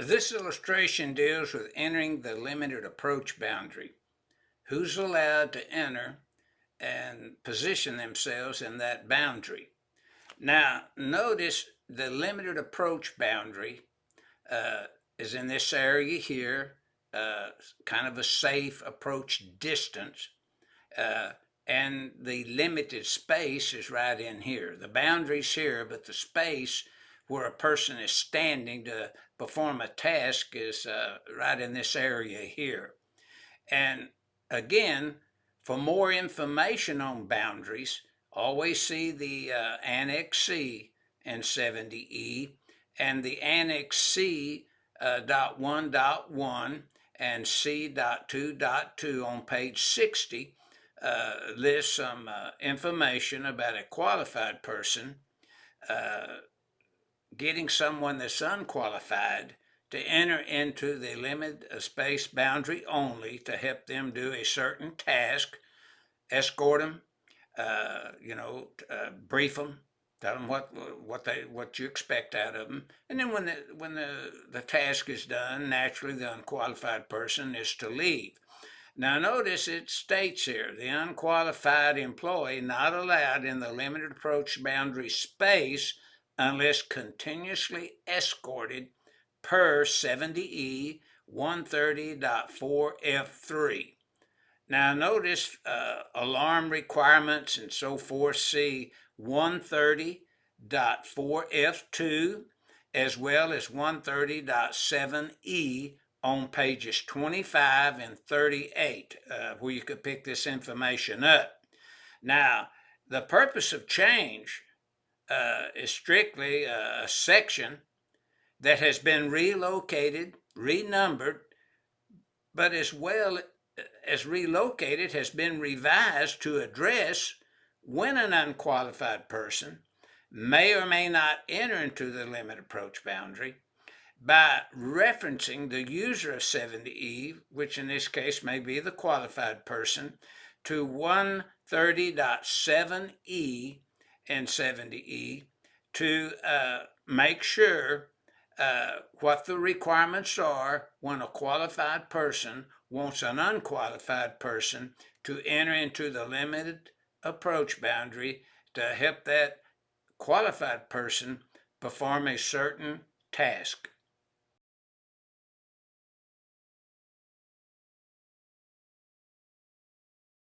This illustration deals with entering the limited approach boundary. Who's allowed to enter and position themselves in that boundary? Now, notice the limited approach boundary is in this area here, kind of a safe approach distance, and the limited space is right in here. The boundary's here, but the space where a person is standing to perform a task is right in this area here. And again, for more information on boundaries, always see the Annex C in 70E and the Annex C .1.1 and C.2.2 on page 60 lists some information about a qualified person getting someone that's unqualified to enter into the limit space boundary only to help them do a certain task, escort them, brief them, tell them what you expect out of them, and then when the task is done, naturally the unqualified person is to leave. Now notice it states here, the unqualified employee not allowed in the limited approach boundary space unless continuously escorted per 70E 130.4F3. Now notice alarm requirements and so forth, see 130.4F2 as well as 130.7E on pages 25 and 38 where you could pick this information up. Now, the purpose of change is strictly a section that has been relocated, renumbered, but as well as relocated has been revised to address when an unqualified person may or may not enter into the limit approach boundary by referencing the user of 70E, which in this case may be the qualified person, to 130.7E and 70E to make sure what the requirements are when a qualified person wants an unqualified person to enter into the limited approach boundary to help that qualified person perform a certain task.